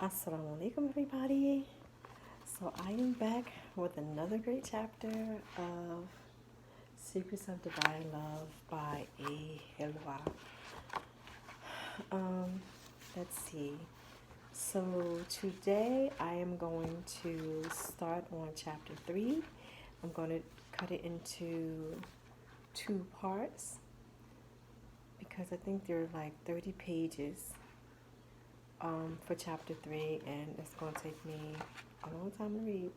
Assalamu alaikum, everybody. So, I am back with another great chapter of Secrets of Divine Love by A. Hilwa. Um, let's see. So, today I am going to start on chapter 3. I'm going to cut it into two parts because I think there are like 30 pages for chapter 3, and it's going to take me a long time to read.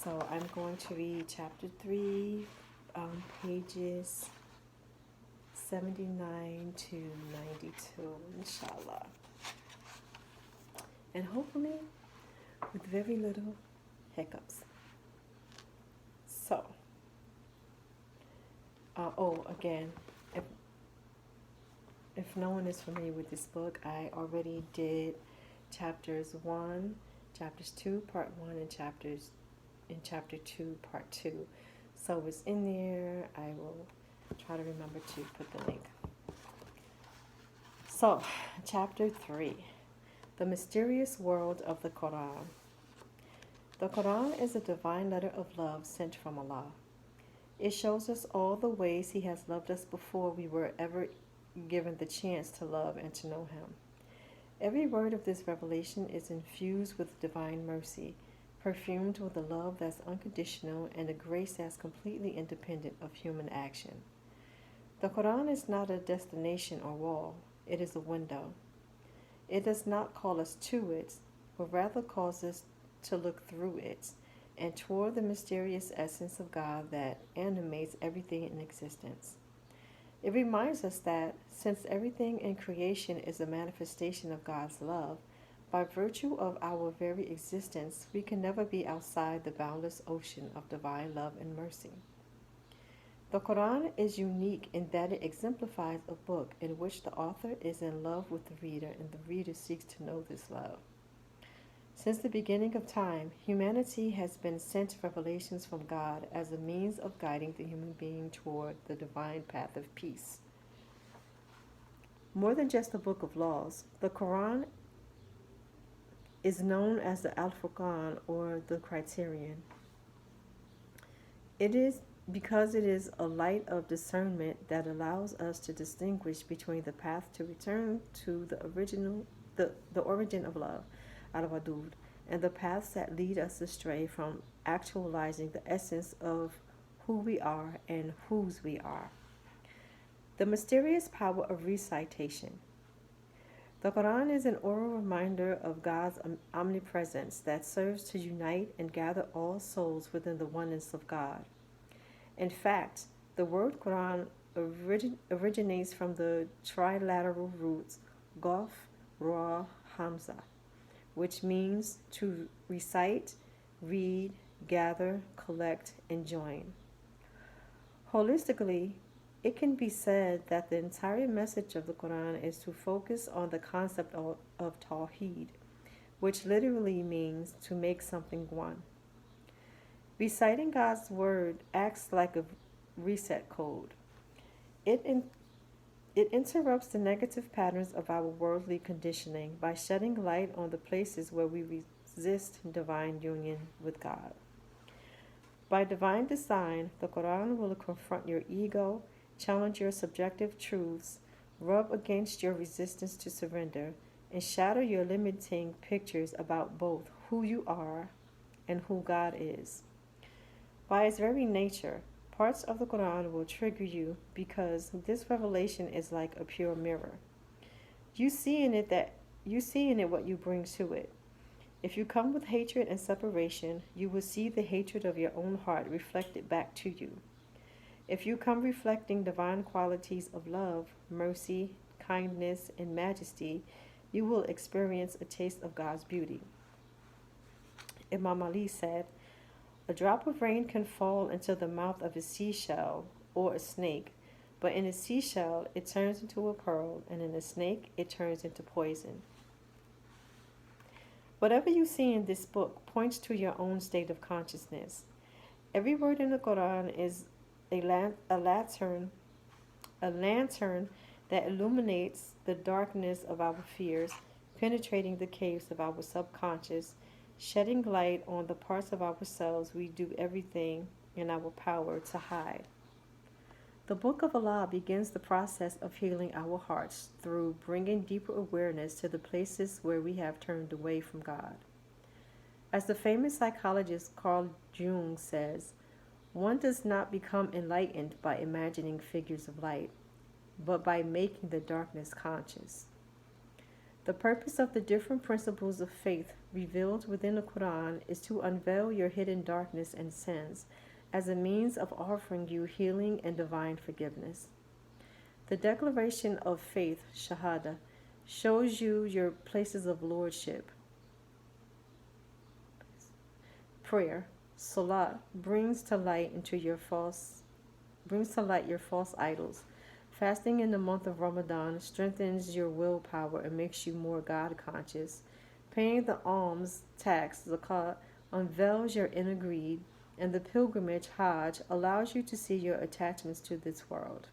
So I'm going to read chapter 3, pages 79 to 92, inshallah. And hopefully with very little hiccups. So, again, if, if no one is familiar with this book, I already did chapters 2, part 1, and chapter 2, part 2. So it's in there. I will try to remember to put the link. So, chapter 3, the mysterious world of the Quran. The Quran is a divine letter of love sent from Allah. It shows us all the ways He has loved us before we were ever given the chance to love and to know Him. Every word of this revelation is infused with divine mercy, perfumed with a love that's unconditional and a grace that's completely independent of human action. The Quran is not a destination or wall, it is a window. It does not call us to it, but rather calls us to look through it and toward the mysterious essence of God that animates everything in existence. It reminds us that, since everything in creation is a manifestation of God's love, by virtue of our very existence, we can never be outside the boundless ocean of divine love and mercy. The Quran is unique in that it exemplifies a book in which the author is in love with the reader and the reader seeks to know this love. Since the beginning of time, humanity has been sent revelations from God as a means of guiding the human being toward the divine path of peace. More than just a book of laws, the Quran is known as the Al-Furqan, or the Criterion. It is because it is a light of discernment that allows us to distinguish between the path to return to the origin of love, al-wadud, and the paths that lead us astray from actualizing the essence of who we are and whose we are. The mysterious power of recitation. The Quran is an oral reminder of God's omnipresence that serves to unite and gather all souls within the oneness of God. In fact, the word Quran originates from the trilateral roots Qaf, Ra, Hamza, which means to recite, read, gather, collect, and join. Holistically, it can be said that the entire message of the Quran is to focus on the concept of Tawheed, which literally means to make something one. Reciting God's word acts like a reset code. It interrupts the negative patterns of our worldly conditioning by shedding light on the places where we resist divine union with God. By divine design, the Quran will confront your ego, challenge your subjective truths, rub against your resistance to surrender, and shatter your limiting pictures about both who you are and who God is. By its very nature, parts of the Quran will trigger you because this revelation is like a pure mirror. You see in it what you bring to it. If you come with hatred and separation, you will see the hatred of your own heart reflected back to you. If you come reflecting divine qualities of love, mercy, kindness, and majesty, you will experience a taste of God's beauty. Imam Ali said, "A drop of rain can fall into the mouth of a seashell or a snake, but in a seashell it turns into a pearl, and in a snake it turns into poison." Whatever you see in this book points to your own state of consciousness. Every word in the Quran is a lantern that illuminates the darkness of our fears, penetrating the caves of our subconscious, shedding light on the parts of ourselves we do everything in our power to hide. The Book of Allah begins the process of healing our hearts through bringing deeper awareness to the places where we have turned away from God. As the famous psychologist Carl Jung says, one does not become enlightened by imagining figures of light, but by making the darkness conscious. The purpose of the different principles of faith revealed within the Quran is to unveil your hidden darkness and sins as a means of offering you healing and divine forgiveness. The declaration of faith, Shahada, shows you your places of lordship. Prayer, Salat, brings to light your false idols. Fasting in the month of Ramadan strengthens your willpower and makes you more God conscious. Paying the alms tax, zakat, unveils your inner greed, and the pilgrimage, Hajj, allows you to see your attachments to this world.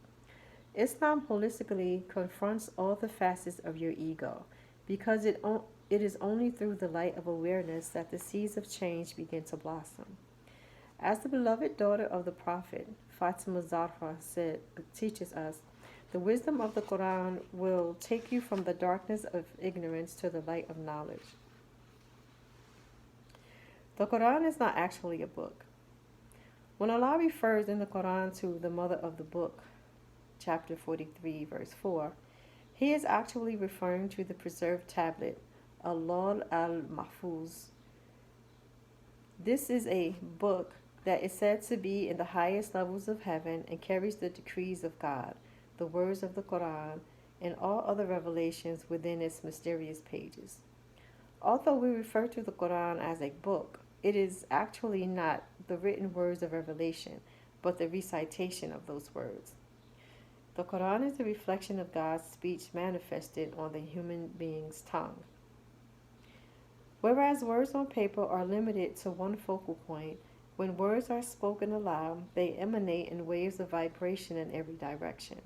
Islam holistically confronts all the facets of your ego, because it is only through the light of awareness that the seeds of change begin to blossom. As the beloved daughter of the Prophet, Fatima Zahra, teaches us, the wisdom of the Quran will take you from the darkness of ignorance to the light of knowledge. The Quran is not actually a book. When Allah refers in the Quran to the mother of the book, chapter 43, verse 4, He is actually referring to the preserved tablet, aloud al-Mahfuz. This is a book that is said to be in the highest levels of heaven and carries the decrees of God, the words of the Quran, and all other revelations within its mysterious pages. Although we refer to the Quran as a book, it is actually not the written words of revelation, but the recitation of those words. The Quran is a reflection of God's speech manifested on the human being's tongue. Whereas words on paper are limited to one focal point, when words are spoken aloud, they emanate in waves of vibration in every direction.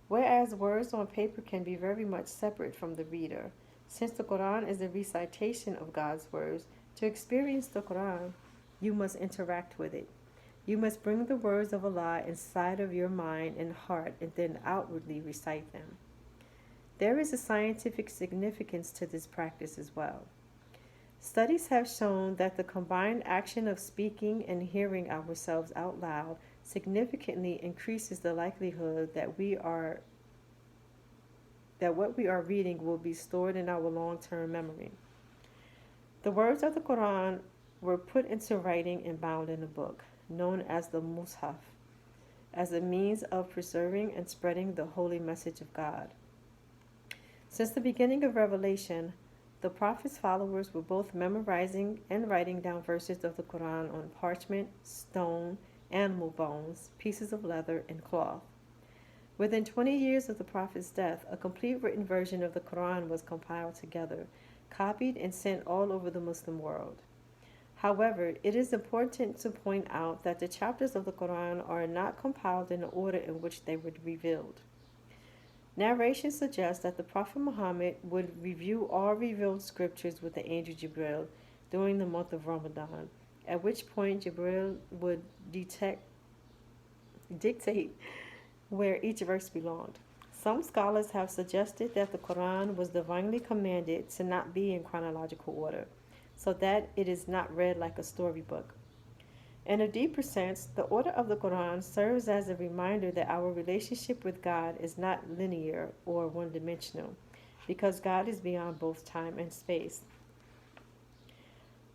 Whereas words on paper can be very much separate from the reader, since the Quran is a recitation of God's words, to experience the Quran, you must interact with it. You must bring the words of Allah inside of your mind and heart and then outwardly recite them. There is a scientific significance to this practice as well. Studies have shown that the combined action of speaking and hearing ourselves out loud significantly increases the likelihood that what we are reading will be stored in our long-term memory. The words of the Quran were put into writing and bound in a book, known as the Mus'haf, as a means of preserving and spreading the holy message of God. Since the beginning of Revelation, the Prophet's followers were both memorizing and writing down verses of the Quran on parchment, stone, animal bones, pieces of leather, and cloth. Within 20 years of the Prophet's death, a complete written version of the Quran was compiled together, copied, and sent all over the Muslim world. However, it is important to point out that the chapters of the Quran are not compiled in the order in which they were revealed. Narration suggests that the Prophet Muhammad would review all revealed scriptures with the angel Jibril during the month of Ramadan, at which point Jibril would dictate where each verse belonged. Some scholars have suggested that the Quran was divinely commanded to not be in chronological order, so that it is not read like a storybook. In a deeper sense, the order of the Quran serves as a reminder that our relationship with God is not linear or one-dimensional, because God is beyond both time and space.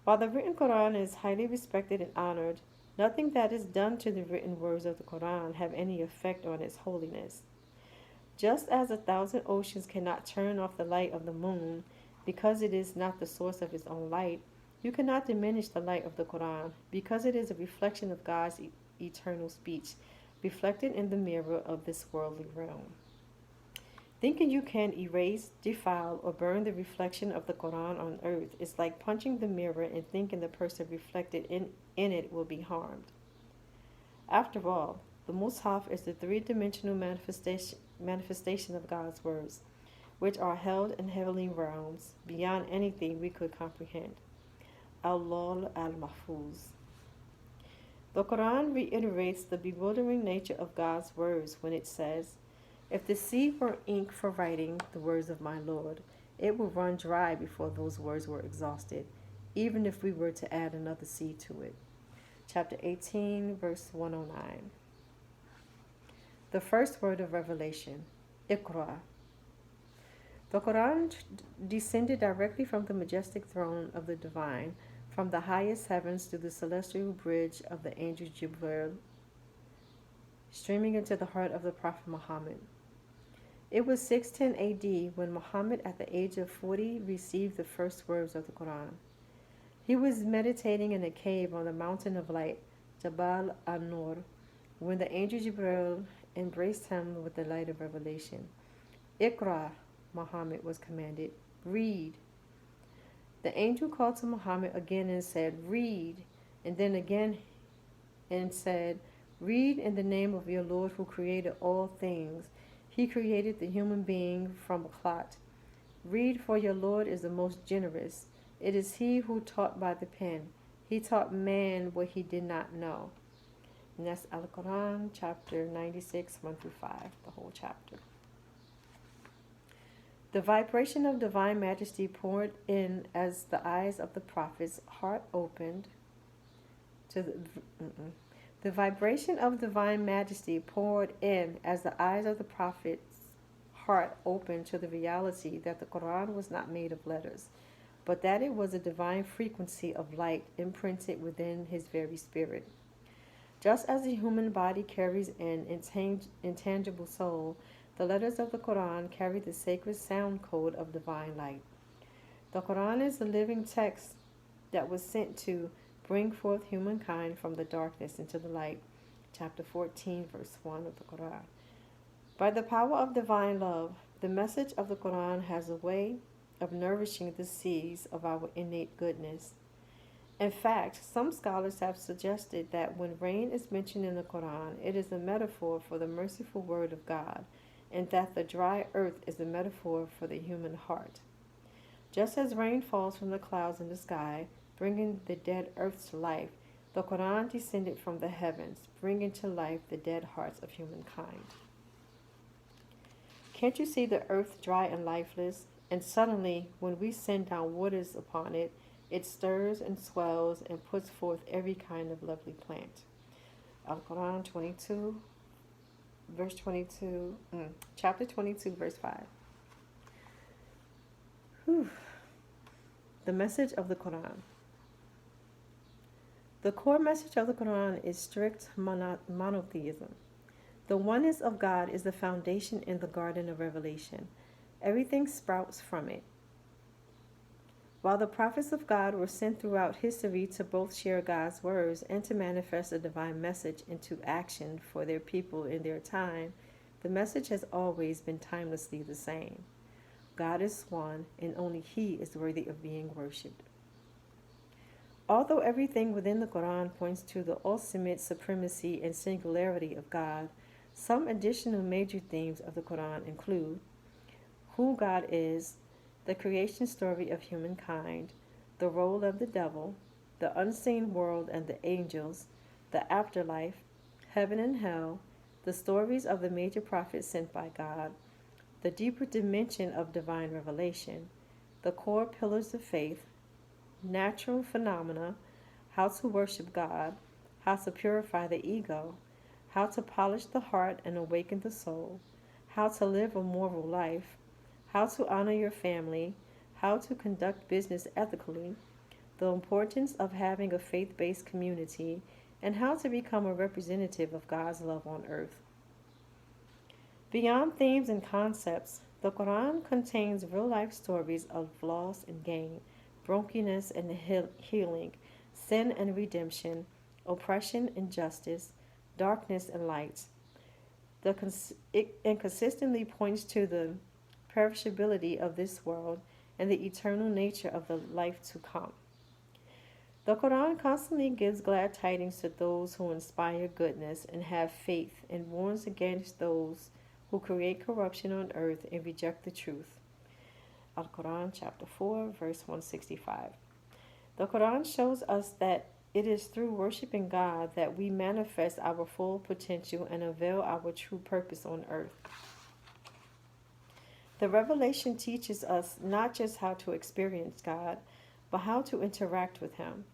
While the written Quran is highly respected and honored, nothing that is done to the written words of the Quran have any effect on its holiness. Just as 1,000 oceans cannot turn off the light of the moon because it is not the source of its own light, you cannot diminish the light of the Quran because it is a reflection of God's eternal speech, reflected in the mirror of this worldly realm. Thinking you can erase, defile, or burn the reflection of the Quran on earth is like punching the mirror and thinking the person reflected in it will be harmed. After all, the Mus'haf is the three-dimensional manifestation of God's words. which are held in heavenly realms beyond anything we could comprehend. Al-Lawh al-Mahfuz. The Quran reiterates the bewildering nature of God's words when it says, "If the sea were ink for writing the words of my Lord, it would run dry before those words were exhausted, even if we were to add another sea to it." Chapter 18, verse 109. The first word of revelation, Iqra. The Quran descended directly from the majestic throne of the divine, from the highest heavens to the celestial bridge of the angel Jibril, streaming into the heart of the Prophet Muhammad. It was 610 AD when Muhammad, at the age of 40, received the first words of the Quran. He was meditating in a cave on the mountain of light, Jabal al-Nur, when the angel Jibril embraced him with the light of revelation. Iqra, Muhammad was commanded, read. The angel called to Muhammad again and said, read, and then again and said, read in the name of your Lord who created all things. He created the human being from a clot. Read, for your Lord is the most generous. It is he who taught by the pen. He taught man what he did not know. And that's Al-Quran, chapter 96, 1 through 5, the whole chapter. The vibration of divine majesty poured in as the eyes of the prophet's heart opened to the vibration of divine majesty poured in as the eyes of the prophet's heart opened to the reality that the Quran was not made of letters, but that it was a divine frequency of light imprinted within his very spirit. Just as the human body carries an intangible soul, the letters of the Quran carry the sacred sound code of divine light. The Quran is the living text that was sent to bring forth humankind from the darkness into the light. Chapter 14, verse 1 of the Quran. By the power of divine love, the message of the Quran has a way of nourishing the seeds of our innate goodness. In fact, some scholars have suggested that when rain is mentioned in the Quran, it is a metaphor for the merciful word of God, and that the dry earth is a metaphor for the human heart. Just as rain falls from the clouds in the sky, bringing the dead earth to life, the Quran descended from the heavens, bringing to life the dead hearts of humankind. Can't you see the earth dry and lifeless? And suddenly, when we send down waters upon it, it stirs and swells and puts forth every kind of lovely plant. Al-Quran 22, verse 22, chapter 22, verse 5. Whew. The message of the Quran. The core message of the Quran is strict monotheism. The oneness of God is the foundation in the Garden of Revelation. Everything sprouts from it. While the prophets of God were sent throughout history to both share God's words and to manifest a divine message into action for their people in their time, the message has always been timelessly the same. God is one, and only He is worthy of being worshipped. Although everything within the Quran points to the ultimate supremacy and singularity of God, some additional major themes of the Quran include who God is, the creation story of humankind, the role of the devil, the unseen world and the angels, the afterlife, heaven and hell, the stories of the major prophets sent by God, the deeper dimension of divine revelation, the core pillars of faith, natural phenomena, how to worship God, how to purify the ego, how to polish the heart and awaken the soul, how to live a moral life, how to honor your family, how to conduct business ethically, the importance of having a faith-based community, and how to become a representative of God's love on earth. Beyond themes and concepts, the Quran contains real-life stories of loss and gain, brokenness and healing, sin and redemption, oppression and justice, darkness and light. It consistently points to the perishability of this world and the eternal nature of the life to come. The Quran constantly gives glad tidings to those who inspire goodness and have faith, and warns against those who create corruption on earth and reject the truth. Al-Quran chapter 4, verse 165. The Quran shows us that it is through worshiping God that we manifest our full potential and avail our true purpose on earth. The revelation teaches us not just how to experience God, but how to interact with Him.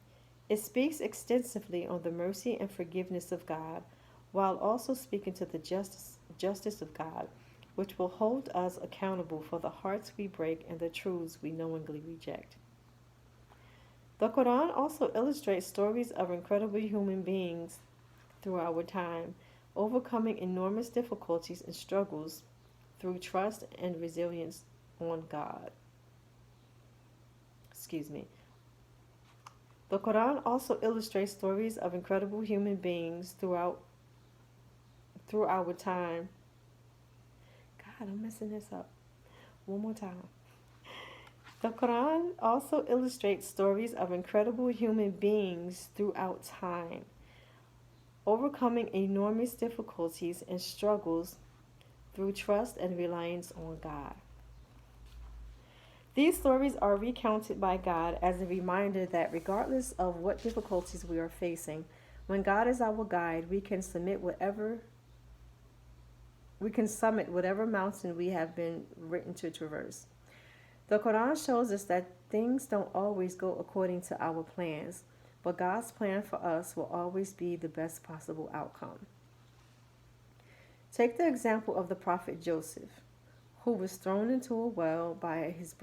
It speaks extensively on the mercy and forgiveness of God, while also speaking to the justice of God, which will hold us accountable for the hearts we break and the truths we knowingly reject. The Quran also illustrates stories of incredible human beings through our time, overcoming enormous difficulties and struggles through trust and resilience on God. Excuse me. The Quran also illustrates stories of incredible human beings through our time. God, I'm messing this up. One more time. The Quran also illustrates stories of incredible human beings throughout time, overcoming enormous difficulties and struggles through trust and reliance on God. These stories are recounted by God as a reminder that regardless of what difficulties we are facing, when God is our guide, we can summit whatever mountain we have been written to traverse. The Quran shows us that things don't always go according to our plans, but God's plan for us will always be the best possible outcome. Take the example of the prophet Joseph, who was thrown into a well by his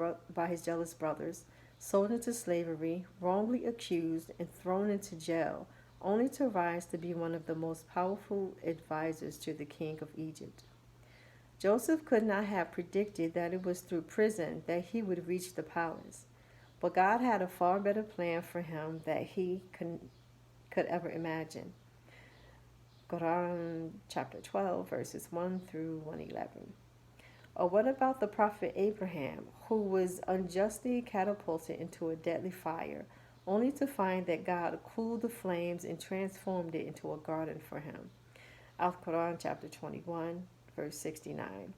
jealous brothers, sold into slavery, wrongly accused, and thrown into jail, only to rise to be one of the most powerful advisors to the king of Egypt. Joseph could not have predicted that it was through prison that he would reach the palace, but God had a far better plan for him than he could ever imagine. Quran chapter 12, verses 1 through 111. Or what about the prophet Abraham, who was unjustly catapulted into a deadly fire, only to find that God cooled the flames and transformed it into a garden for him? Al-Quran chapter 21, verse 69.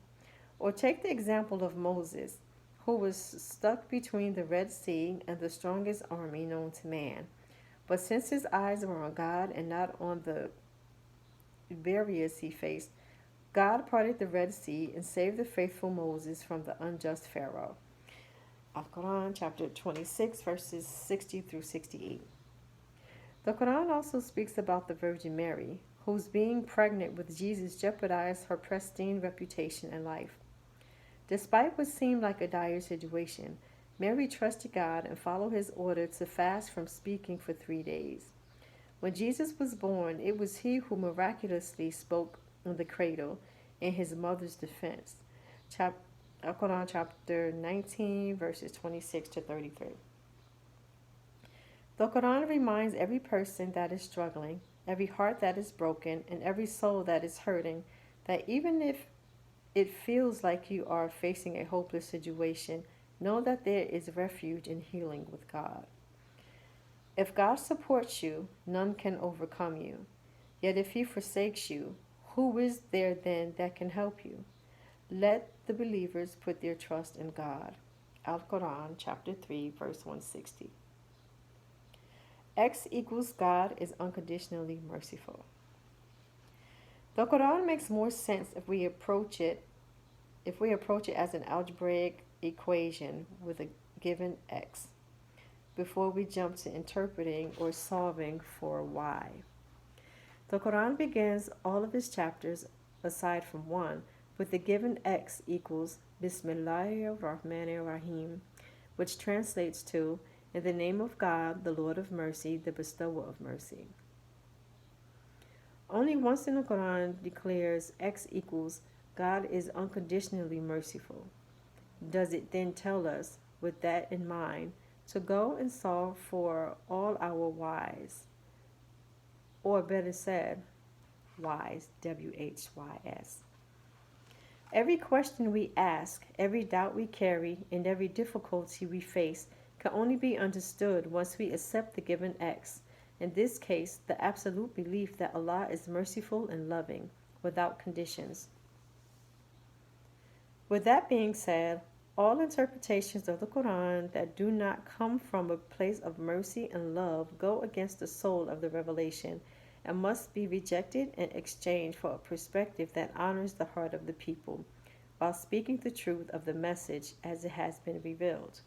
Or take the example of Moses, who was stuck between the Red Sea and the strongest army known to man. But since his eyes were on God and not on the barriers he faced, God parted the Red Sea and saved the faithful Moses from the unjust Pharaoh. Al-Quran chapter 26, verses 60 through 68. The Quran also speaks about the Virgin Mary, whose being pregnant with Jesus jeopardized her pristine reputation and life. Despite what seemed like a dire situation, Mary trusted God and followed his order to fast from speaking for 3 days. When Jesus was born, it was he who miraculously spoke in the cradle in his mother's defense. Al-Quran chapter 19, verses 26 to 33. The Quran reminds every person that is struggling, every heart that is broken, and every soul that is hurting that even if it feels like you are facing a hopeless situation, know that there is refuge and healing with God. If God supports you, none can overcome you. Yet if he forsakes you, who is there then that can help you? Let the believers put their trust in God. Al-Quran chapter 3, verse 160. X equals God is unconditionally merciful. The Quran makes more sense if we approach it as an algebraic equation with a given x, before we jump to interpreting or solving for y. The Quran begins all of its chapters, aside from one, with the given x equals Bismillahir Rahmanir Rahim, which translates to, in the name of God, the Lord of mercy, the bestower of mercy. Only once in the Quran declares x equals God is unconditionally merciful. Does it then tell us, with that in mind, to go and solve for all our whys? Or better said, whys, W-H-Y-S. Every question we ask, every doubt we carry, and every difficulty we face can only be understood once we accept the given X. In this case, the absolute belief that Allah is merciful and loving, without conditions. With that being said, All interpretations of the Quran that do not come from a place of mercy and love go against the soul of the revelation and must be rejected and exchanged for a perspective that honors the heart of the people while speaking the truth of the message as it has been revealed.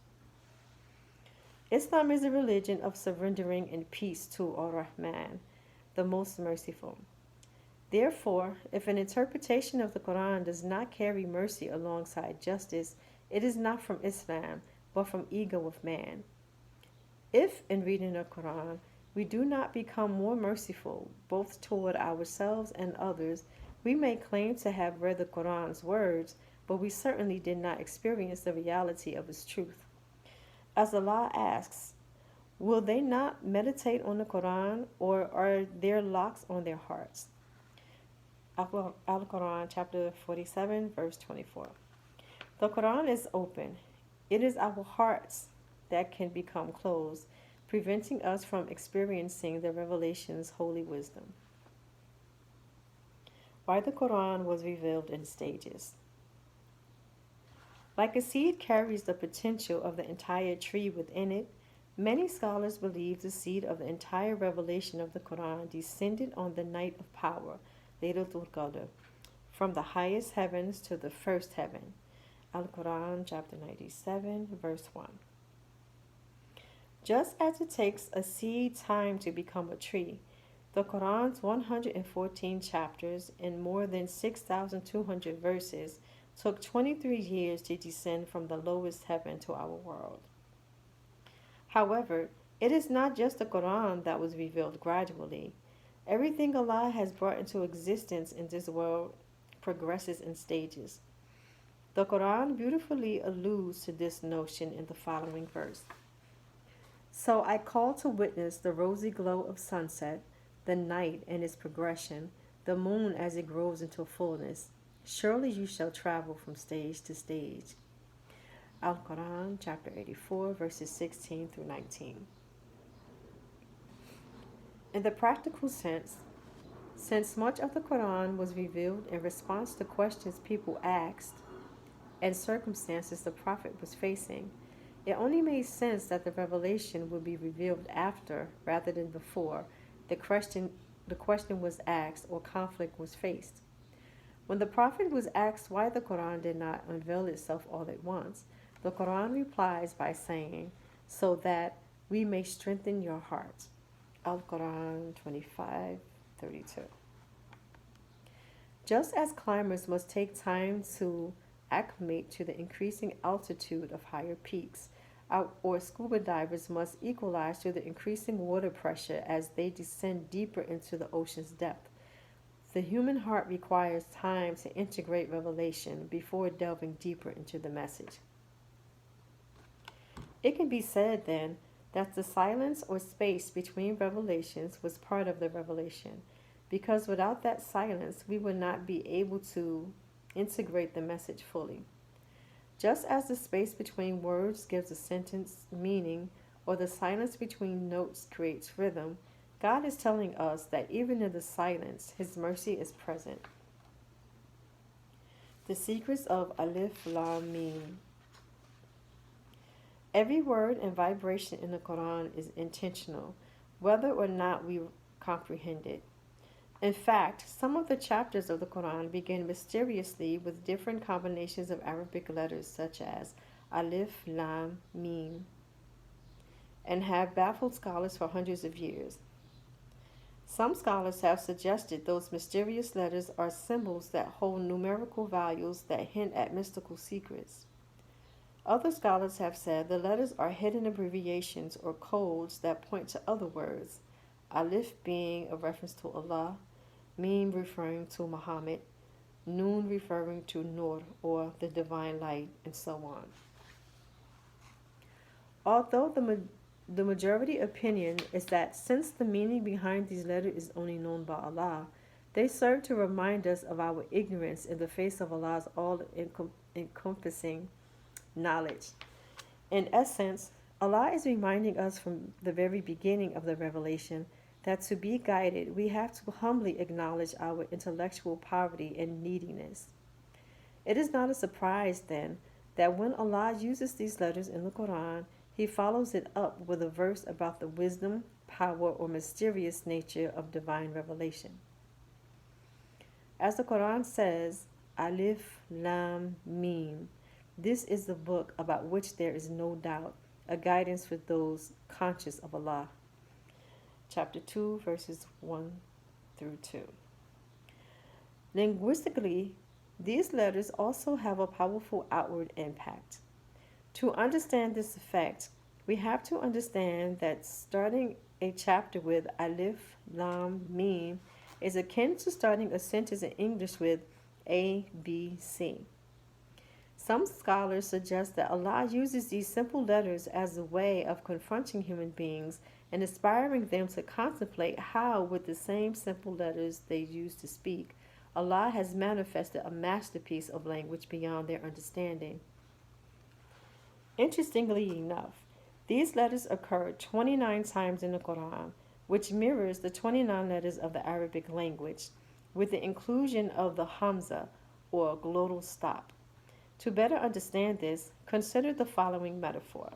Islam is a religion of surrendering and peace to Ar-Rahman, the most merciful. Therefore, if an interpretation of the Quran does not carry mercy alongside justice, it is not from Islam, but from ego of man. If, in reading the Quran, we do not become more merciful, both toward ourselves and others, we may claim to have read the Quran's words, but we certainly did not experience the reality of its truth. As Allah asks, will they not meditate on the Quran, or are there locks on their hearts? Al-Quran, chapter 47, verse 24. The Quran is open. It is our hearts that can become closed, preventing us from experiencing the revelation's holy wisdom. Why the Quran was revealed in stages. Like a seed carries the potential of the entire tree within it, many scholars believe the seed of the entire revelation of the Quran descended on the night of power, Laylatul Qadr, from the highest heavens to the first heaven. Al-Quran, chapter 97, verse 1. Just as it takes a seed time to become a tree, the Quran's 114 chapters and more than 6,200 verses took 23 years to descend from the lowest heaven to our world. However, it is not just the Quran that was revealed gradually. Everything Allah has brought into existence in this world progresses in stages. The Quran beautifully alludes to this notion in the following verse. So I call to witness the rosy glow of sunset, the night and its progression, the moon as it grows into fullness. Surely you shall travel from stage to stage. Al-Quran, chapter 84, verses 16 through 19. In the practical sense, since much of the Quran was revealed in response to questions people asked and circumstances the Prophet was facing, it only made sense that the revelation would be revealed after rather than before the question was asked or conflict was faced. When the Prophet was asked why the Quran did not unveil itself all at once, the Quran replies by saying, so that we may strengthen your hearts. Al-Quran 25:32. Just as climbers must take time to acclimate to the increasing altitude of higher peaks, or scuba divers must equalize to the increasing water pressure as they descend deeper into the ocean's depth, the human heart requires time to integrate revelation before delving deeper into the message. It can be said, then, that the silence or space between revelations was part of the revelation, because without that silence, we would not be able to integrate the message fully. Just as the space between words gives a sentence meaning, or the silence between notes creates rhythm, God is telling us that even in the silence, His mercy is present. The secrets of Alif Lam Mim. Every word and vibration in the Quran is intentional, whether or not we comprehend it. In fact, some of the chapters of the Quran begin mysteriously with different combinations of Arabic letters such as Alif, Lam, Mim, and have baffled scholars for hundreds of years. Some scholars have suggested those mysterious letters are symbols that hold numerical values that hint at mystical secrets. Other scholars have said the letters are hidden abbreviations or codes that point to other words, Alif being a reference to Allah, Mim referring to Muhammad, Nun referring to Nur or the divine light, and so on. Although the majority opinion is that since the meaning behind these letters is only known by Allah, they serve to remind us of our ignorance in the face of Allah's all-encompassing knowledge. In essence, Allah is reminding us from the very beginning of the revelation that to be guided, we have to humbly acknowledge our intellectual poverty and neediness. It is not a surprise, then, that when Allah uses these letters in the Quran, He follows it up with a verse about the wisdom, power, or mysterious nature of divine revelation. As the Quran says, Alif Lam Mim, this is the book about which there is no doubt, a guidance for those conscious of Allah. Chapter 2, verses 1 through 2. Linguistically, these letters also have a powerful outward impact. To understand this effect, we have to understand that starting a chapter with Alif Lam Mim is akin to starting a sentence in English with A, B, C. Some scholars suggest that Allah uses these simple letters as a way of confronting human beings and inspiring them to contemplate how, with the same simple letters they use to speak, Allah has manifested a masterpiece of language beyond their understanding. Interestingly enough, these letters occur 29 times in the Quran, which mirrors the 29 letters of the Arabic language, with the inclusion of the Hamza, or glottal stop. To better understand this, consider the following metaphor.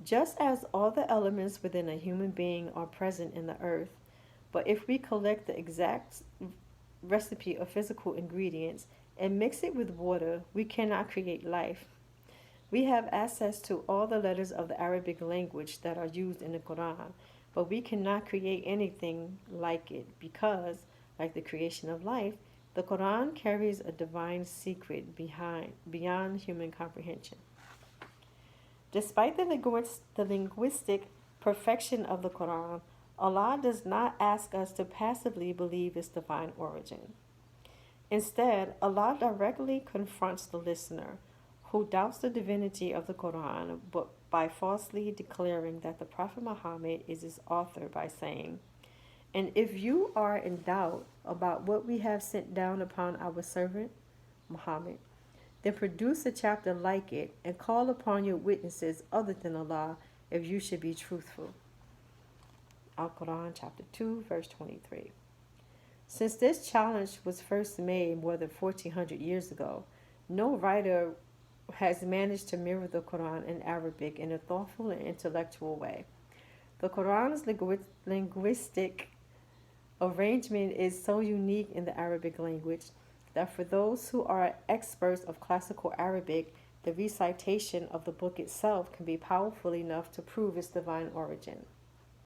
Just as all the elements within a human being are present in the earth, but if we collect the exact recipe of physical ingredients and mix it with water, we cannot create life. We have access to all the letters of the Arabic language that are used in the Quran, but we cannot create anything like it because, like the creation of life, the Quran carries a divine secret beyond human comprehension. Despite the linguistic perfection of the Quran, Allah does not ask us to passively believe its divine origin. Instead, Allah directly confronts the listener who doubts the divinity of the Quran but by falsely declaring that the Prophet Muhammad is its author by saying, "And if you are in doubt about what we have sent down upon our servant, Muhammad, then produce a chapter like it and call upon your witnesses other than Allah if you should be truthful." Al-Quran chapter 2, verse 23. Since this challenge was first made more than 1400 years ago, no writer has managed to mirror the Quran in Arabic in a thoughtful and intellectual way. The Quran's linguistic arrangement is so unique in the Arabic language that for those who are experts of classical Arabic, the recitation of the book itself can be powerful enough to prove its divine origin.